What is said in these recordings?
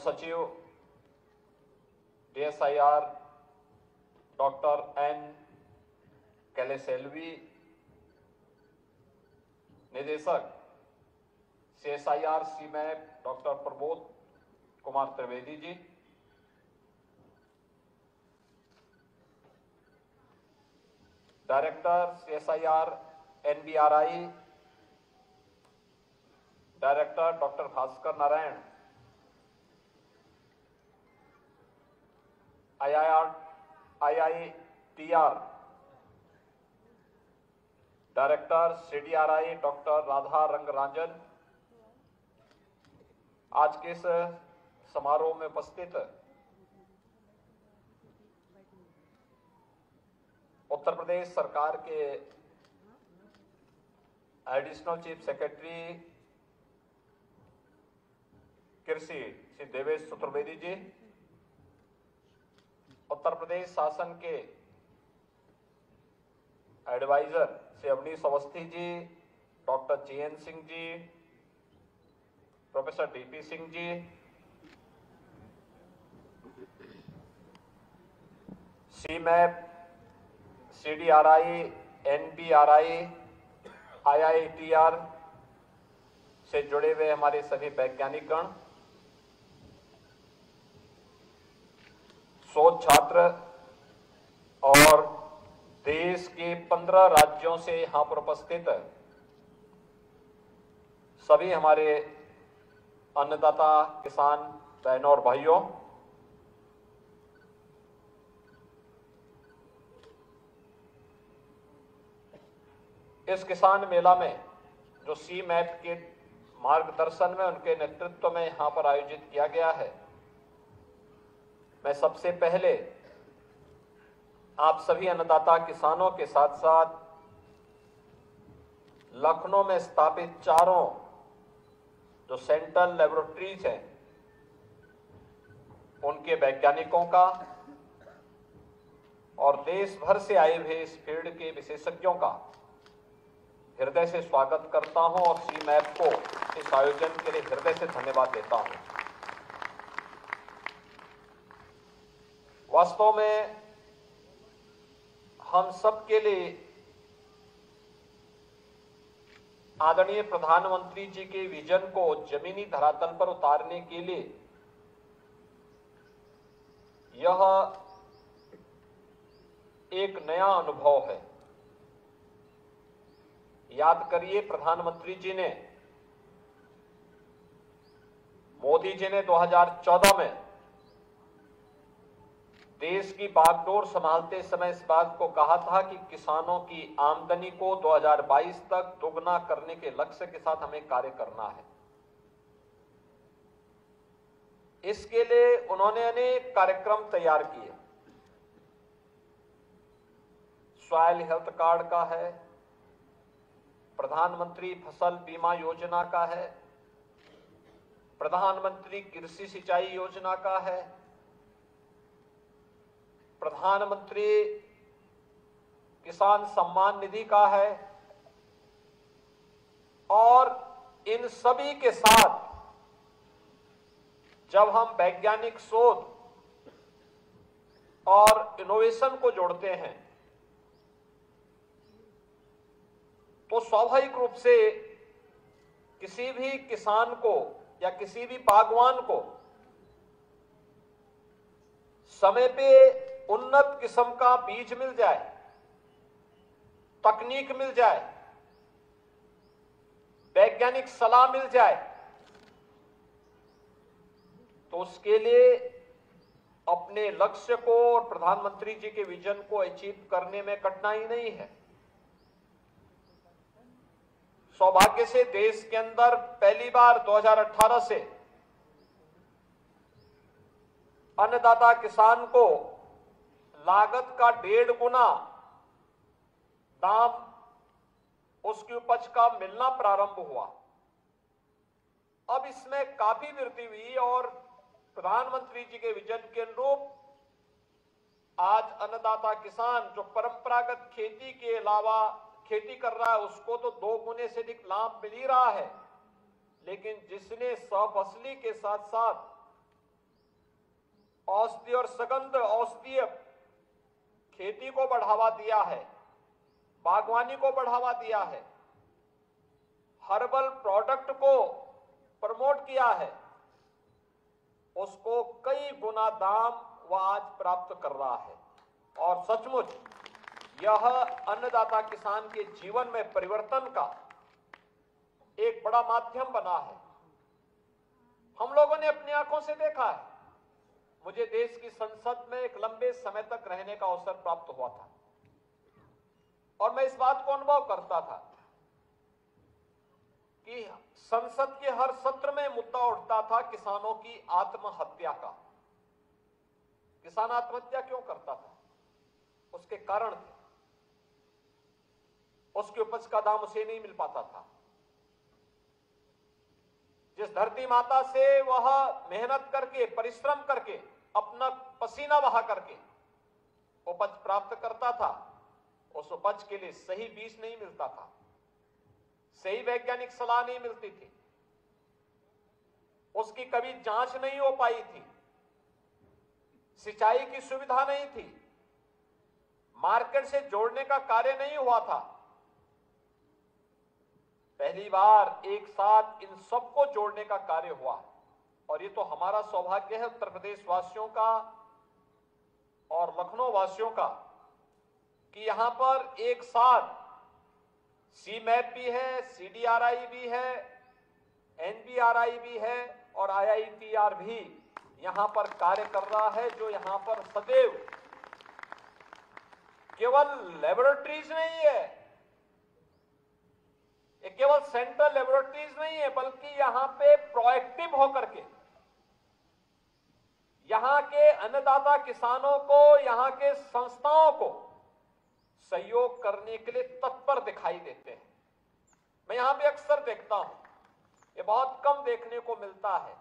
सचिव DSIR doctor N कैलेसेल्वी, निदेशक CSIR CMAP doctor Prabodh Kumar Trivedi ji, director CSIR NBRI director doctor Bhaskar Narayan, IITR director CDRI doctor Radha Rangarajan, आज के इस समारोह में उपस्थित उत्तर प्रदेश सरकार के एडिशनल चीफ सेक्रेटरी कृषि श्री देवेश चतुर्वेदी जी, उत्तर प्रदेश शासन के adviser Shri Awanish Awasthi ji, doctor JN Singh ji, professor DP Singh ji, CMAP, CDRI, NBRI, IITR से जुड़े हुए हमारे सभी वैज्ञानिकगण, शोध छात्र और देश के 15 राज्यों से यहां पर उपस्थित सभी हमारे अन्नदाता किसान बहनों और भाइयों, इस किसान मेला में जो CMAP के मार्गदर्शन में उनके नेतृत्व में यहां पर आयोजित किया गया है, मैं सबसे पहले आप सभी अन्नदाता किसानों के साथ साथ लखनऊ में स्थापित चारों जो सेंट्रल लेबोरेटरीज हैं उनके वैज्ञानिकों का और देश भर से आए हुए इस फील्ड के विशेषज्ञों का हृदय से स्वागत करता हूं और CMAP को इस आयोजन के लिए हृदय से धन्यवाद देता हूं। वास्तव में हम सब के लिए आदरणीय प्रधानमंत्री जी के विजन को जमीनी धरातल पर उतारने के लिए यह एक नया अनुभव है। याद करिए, प्रधानमंत्री जी ने, मोदी जी ने 2014 में देश की बागडोर संभालते समय इस बात को कहा था कि किसानों की आमदनी को 2022 तक दोगुना करने के लक्ष्य के साथ हमें कार्य करना है। इसके लिए उन्होंने अनेक कार्यक्रम तैयार किए। सॉइल हेल्थ कार्ड का है, प्रधानमंत्री फसल बीमा योजना का है, प्रधानमंत्री कृषि सिंचाई योजना का है, प्रधानमंत्री किसान सम्मान निधि का है, और इन सभी के साथ जब हम वैज्ञानिक शोध और इनोवेशन को जोड़ते हैं तो स्वाभाविक रूप से किसी भी किसान को या किसी भी बागवान को समय पे उन्नत किस्म का बीज मिल जाए, तकनीक मिल जाए, वैज्ञानिक सलाह मिल जाए, तो उसके लिए अपने लक्ष्य को और प्रधानमंत्री जी के विजन को अचीव करने में कठिनाई नहीं है। सौभाग्य से देश के अंदर पहली बार 2018 से अन्नदाता किसान को लागत का 1.5 गुना दाम उसकी उपज का मिलना प्रारंभ हुआ। अब इसमें काफी वृद्धि हुई और प्रधानमंत्री जी के विजन के अनुरूप आज अन्नदाता किसान जो परंपरागत खेती के अलावा खेती कर रहा है उसको तो 2 गुने से अधिक लाभ मिल ही रहा है, लेकिन जिसने सफसली के साथ साथ औषधि और सगंध औषधीय खेती को बढ़ावा दिया है, बागवानी को बढ़ावा दिया है, हर्बल प्रोडक्ट को प्रमोट किया है, उसको कई गुना दाम वह आज प्राप्त कर रहा है। और सचमुच यह अन्नदाता किसान के जीवन में परिवर्तन का एक बड़ा माध्यम बना है। हम लोगों ने अपनी आंखों से देखा है। मुझे देश की संसद में एक लंबे समय तक रहने का अवसर प्राप्त हुआ था और मैं इस बात को अनुभव करता था कि संसद के हर सत्र में मुद्दा उठता था किसानों की आत्महत्या का। किसान आत्महत्या क्यों करता था? उसके कारण थे। उसकी उपज का दाम उसे नहीं मिल पाता था। जिस धरती माता से वह मेहनत करके, परिश्रम करके, अपना पसीना बहा करके उपज प्राप्त करता था, उस उपज के लिए सही बीज नहीं मिलता था, सही वैज्ञानिक सलाह नहीं मिलती थी, उसकी कभी जांच नहीं हो पाई थी, सिंचाई की सुविधा नहीं थी, मार्केट से जोड़ने का कार्य नहीं हुआ था। पहली बार एक साथ इन सबको जोड़ने का कार्य हुआ और ये तो हमारा सौभाग्य है उत्तर प्रदेश वासियों का और लखनऊ वासियों का कि यहां पर एक साथ सीमैप भी है, सीडीआरआई भी है, एनबीआरआई भी है और आईआईपीआर भी यहां पर कार्य कर रहा है, जो यहां पर सदैव केवल लेबोरेटरीज नहीं है, ये केवल सेंट्रल लेबोरेटरीज नहीं है, बल्कि यहां पे प्रोएक्टिव होकर के यहां के अन्नदाता किसानों को, यहां के संस्थाओं को सहयोग करने के लिए तत्पर दिखाई देते हैं। मैं यहां पे अक्सर देखता हूं, ये बहुत कम देखने को मिलता है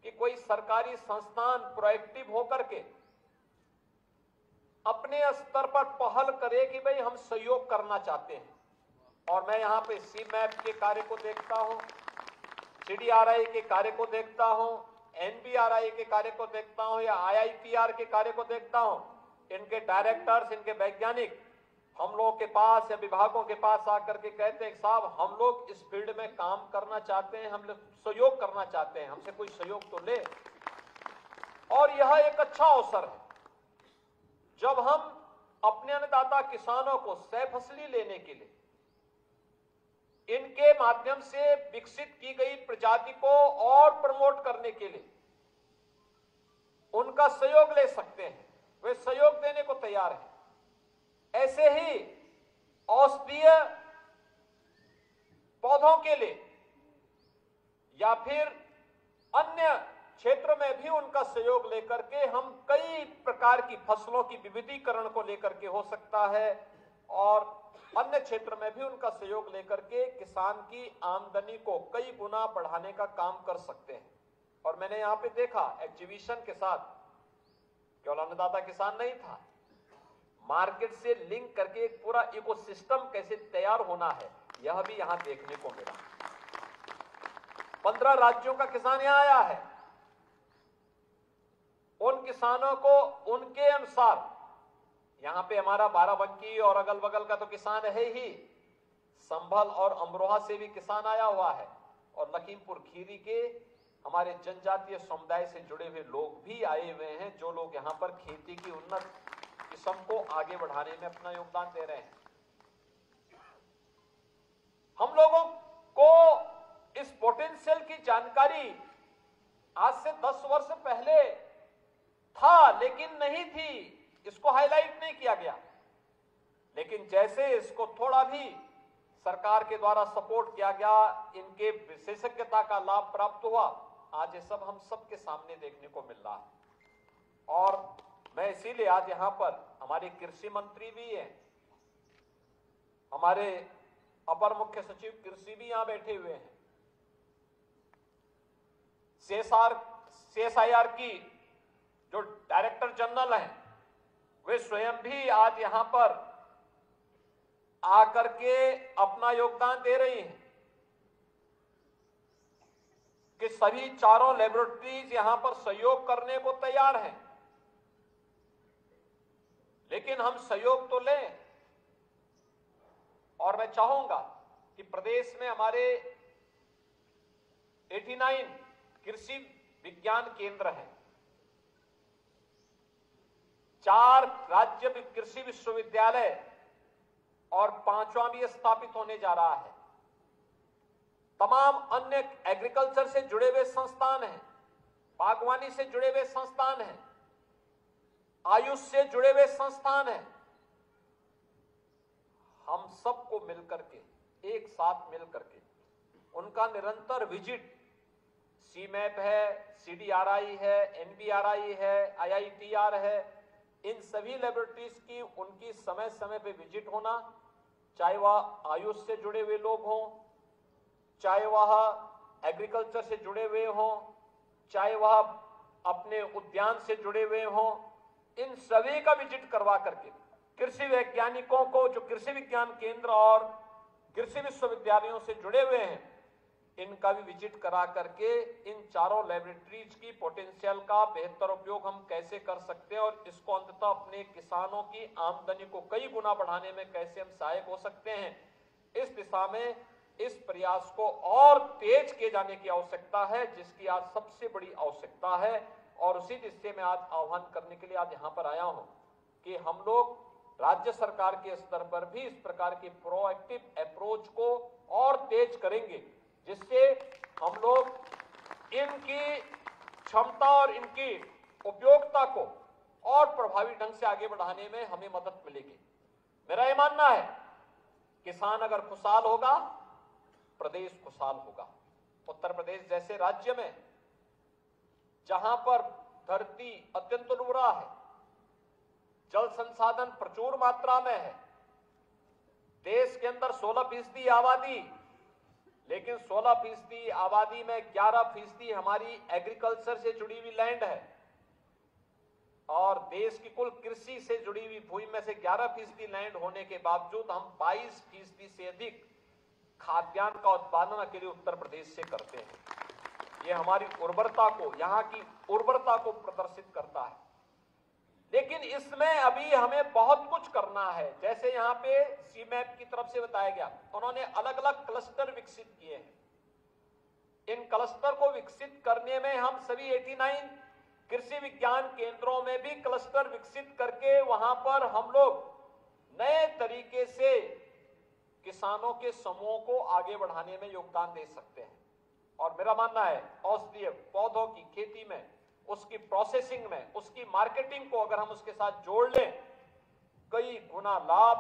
कि कोई सरकारी संस्थान प्रोएक्टिव होकर के अपने स्तर पर पहल करे कि भाई हम सहयोग करना चाहते हैं। और मैं यहां पे सीमैप के कार्य को देखता हूं, सीडीआरआई के कार्य को देखता हूं, एनबीआरआई के कार्य को देखता हूं या आईआईपीआर के कार्य को देखता हूं। इनके डायरेक्टर्स, इनके वैज्ञानिक हम लोग के पास या विभागों के पास आकर के कहते हैं साहब हम लोग इस फील्ड में काम करना चाहते हैं, हम लोग सहयोग करना चाहते हैं, हमसे कोई सहयोग तो ले। और यह एक अच्छा अवसर है जब हम अपने अन्नदाता किसानों को सह फसली लेने के लिए इनके माध्यम से विकसित की गई प्रजाति को और प्रमोट करने के लिए उनका सहयोग ले सकते हैं। वे सहयोग देने को तैयार हैं। ऐसे ही औषधीय पौधों के लिए या फिर अन्य क्षेत्र में भी उनका सहयोग लेकर के हम कई प्रकार की फसलों की विविधीकरण को लेकर के हो सकता है और अन्य क्षेत्र में भी उनका सहयोग लेकर के किसान की आमदनी को कई गुना बढ़ाने का काम कर सकते हैं। और मैंने यहां पे देखा एग्जीबिशन के साथ केवल अन्नदाता किसान नहीं था, मार्केट से लिंक करके एक पूरा इकोसिस्टम कैसे तैयार होना है यह भी यहां देखने को मिला। 15 राज्यों का किसान यहां आया है। उन किसानों को उनके अनुसार, यहां पे हमारा बाराबंकी और अगल बगल का तो किसान है ही, संभल और अमरोहा से भी किसान आया हुआ है और लखीमपुर खीरी के हमारे जनजातीय समुदाय से जुड़े हुए लोग भी आए हुए हैं, जो लोग यहां पर खेती की उन्नत किस्म को आगे बढ़ाने में अपना योगदान दे रहे हैं। हम लोगों को इस पोटेंशियल की जानकारी आज से 10 वर्ष पहले था, लेकिन नहीं थी, इसको हाईलाइट नहीं किया गया। लेकिन जैसे इसको थोड़ा भी सरकार के द्वारा सपोर्ट किया गया, इनके विशेषज्ञता का लाभ प्राप्त हुआ, आज ये सब हम सबके सामने देखने को मिल रहा है। और मैं इसीलिए आज यहां पर हमारे कृषि मंत्री भी हैं, हमारे अपर मुख्य सचिव कृषि भी यहां बैठे हुए हैं, CSIR की जो डायरेक्टर जनरल हैं वे स्वयं भी आज यहां पर आकर के अपना योगदान दे रही हैं। कि सभी चारों लेबोरेटरीज यहां पर सहयोग करने को तैयार हैं, लेकिन हम सहयोग तो लें। और मैं चाहूंगा कि प्रदेश में हमारे 89 कृषि विज्ञान केंद्र हैं, 4 राज्य कृषि विश्वविद्यालय और 5वां भी स्थापित होने जा रहा है। तमाम अन्य एग्रीकल्चर से जुड़े हुए संस्थान हैं, बागवानी से जुड़े हुए संस्थान हैं, आयुष से जुड़े हुए संस्थान हैं। हम सबको मिलकर के, एक साथ मिलकर के उनका निरंतर विजिट, सीमैप है, CDRI है, NBRI है, IITR है, इन सभी लेबोरेटरीज की उनकी समय समय पे विजिट होना, चाहे वह आयुष से जुड़े हुए लोग हों, चाहे वह एग्रीकल्चर से जुड़े हुए हों, चाहे वह अपने उद्यान से जुड़े हुए हों, इन सभी का विजिट करवा करके कृषि वैज्ञानिकों को, जो कृषि विज्ञान केंद्र और कृषि विश्वविद्यालयों से जुड़े हुए हैं, इनका भी विजिट करा करके इन चारों लेबोरेटरीज की पोटेंशियल का बेहतर उपयोग हम कैसे कर सकते हैं और इसको अंततः अपने किसानों की आमदनी को कई गुना बढ़ाने में कैसे हम सहायक हो सकते हैं, इस दिशा में इस प्रयास को और तेज किए जाने की आवश्यकता है, जिसकी आज सबसे बड़ी आवश्यकता है। और उसी दिशा में आज आह्वान करने के लिए आज यहां पर आया हूं कि हम लोग राज्य सरकार के स्तर पर भी इस प्रकार की प्रोएक्टिव अप्रोच को और तेज करेंगे, जिससे हम लोग इनकी क्षमता और इनकी उपयोगिता को और प्रभावी ढंग से आगे बढ़ाने में हमें मदद मिलेगी। मेरा यह मानना है, किसान अगर खुशहाल होगा, प्रदेश खुशहाल होगा। उत्तर प्रदेश जैसे राज्य में, जहां पर धरती अत्यंत उर्वरा है, जल संसाधन प्रचुर मात्रा में है, देश के अंदर 16% आबादी, लेकिन 16% आबादी में 11% हमारी एग्रीकल्चर से जुड़ी हुई लैंड है, और देश की कुल कृषि से जुड़ी हुई भूमि में से 11% लैंड होने के बावजूद हम 22% से अधिक खाद्यान्न का उत्पादन अकेले उत्तर प्रदेश से करते हैं। ये हमारी उर्वरता को, यहाँ की उर्वरता को प्रदर्शित करता है। लेकिन इसमें अभी हमें बहुत कुछ करना है। जैसे यहाँ पे सीमैप की तरफ से बताया गया, उन्होंने अलग अलग क्लस्टर विकसित किए हैं। इन क्लस्टर को विकसित करने में हम सभी 89 कृषि विज्ञान केंद्रों में भी क्लस्टर विकसित करके वहां पर हम लोग नए तरीके से किसानों के समूह को आगे बढ़ाने में योगदान दे सकते हैं। और मेरा मानना है, औषधीय पौधों की खेती में, उसकी प्रोसेसिंग में, उसकी मार्केटिंग को अगर हम उसके साथ जोड़ लें, कई गुना लाभ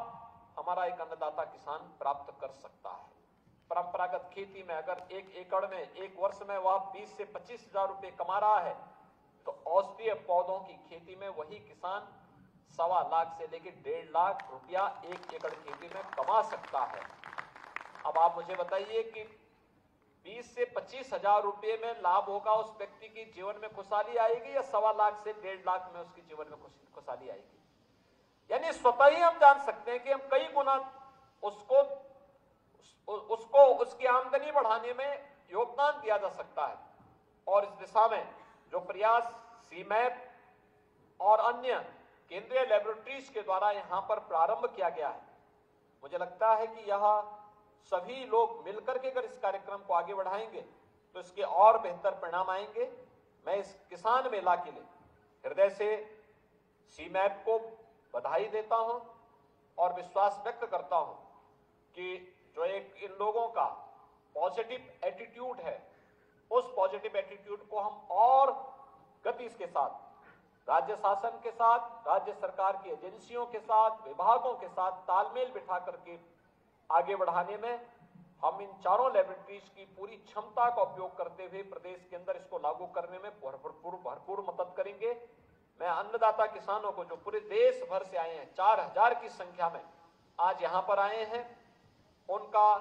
हमारा एक अन्नदाता किसान प्राप्त कर सकता है। परंपरागत खेती में अगर 1 एकड़ में एक वर्ष में वह 20 से 25 हजार रुपए कमा रहा है, तो औषधीय पौधों की खेती में वही किसान 1.25 लाख से लेकर 1.5 लाख रुपया 1 एकड़ खेती में कमा सकता है। अब आप मुझे बताइए कि 20 से 25 हजार रुपये में लाभ होगा, उस व्यक्ति की जीवन में खुशहाली आएगी, या 1.25 लाख से 1.5 लाख में उसके जीवन में खुशहाली आएगी? यानी स्वतः ही हम जान सकते हैं कि हम कई गुना उसको उसकी आमदनी बढ़ाने में योगदान दिया जा सकता है। और इस दिशा में जो प्रयास सीमैप और अन्य केंद्रीय लेबोरेटरीज के द्वारा यहां पर प्रारंभ किया गया है, मुझे लगता है कि यह सभी लोग मिलकर के अगर इस कार्यक्रम को आगे बढ़ाएंगे तो इसके और बेहतर परिणाम आएंगे। मैं इस किसान मेला के लिए हृदय से सीमैप को बधाई देता हूं और विश्वास व्यक्त करता हूं कि जो एक इन लोगों का पॉजिटिव एटीट्यूड है, उस पॉजिटिव एटीट्यूड को हम और गति के साथ राज्य शासन के साथ, राज्य सरकार की एजेंसियों के साथ, विभागों के साथ तालमेल बिठा करके आगे बढ़ाने में हम इन चारों लेबोरेटरीज की पूरी क्षमता का उपयोग करते हुए प्रदेश के अंदर इसको लागू करने में भरपूर मदद करेंगे। मैं अन्नदाता किसानों को जो पूरे देश भर से आए हैं, 4000 की संख्या में आज यहां पर आए हैं, उनका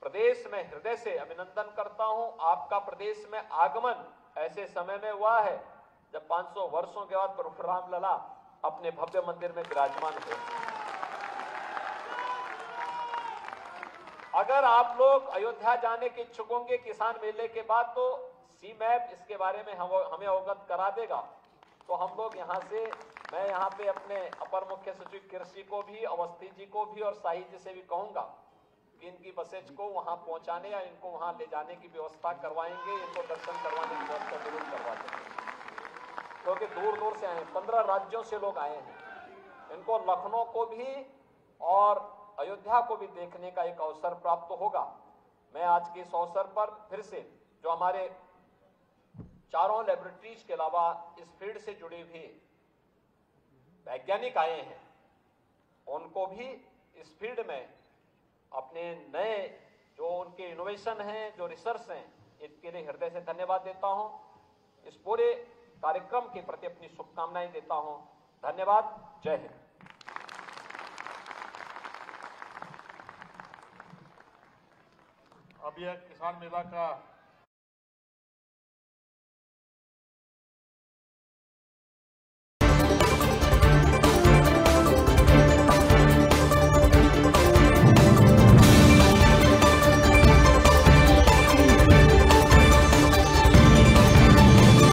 प्रदेश में हृदय से अभिनंदन करता हूं। आपका प्रदेश में आगमन ऐसे समय में हुआ है जब 500 वर्षों के बाद प्रभु रामलला अपने भव्य मंदिर में विराजमान हुए। अगर आप लोग अयोध्या जाने के इच्छुक होंगे किसान मेले के बाद, तो सी मैप इसके बारे में हमें अवगत करा देगा तो हम लोग यहाँ से, मैं यहाँ पे अपने अपर मुख्य सचिव कृषि को भी, अवस्थी जी को भी और साहित्य से भी कहूंगा कि इनकी बसेज को वहां पहुंचाने या इनको वहां ले जाने की व्यवस्था करवाएंगे, इनको दर्शन करवाने की व्यवस्था जरूर करवा देंगे, क्योंकि दूर दूर से आए, 15 राज्यों से लोग आए हैं। इनको लखनऊ को भी और अयोध्या को भी देखने का एक अवसर प्राप्त होगा। मैं आज के इस अवसर पर फिर से जो हमारे चारों लेबोरेटरीज के अलावा इस फील्ड से जुड़े हुए वैज्ञानिक आए हैं, उनको भी इस फील्ड में अपने नए जो उनके इनोवेशन हैं, जो रिसर्च हैं, इसके लिए हृदय से धन्यवाद देता हूं। इस पूरे कार्यक्रम के प्रति अपनी शुभकामनाएं देता हूं। धन्यवाद। जय हिंद। अब यह किसान मेला का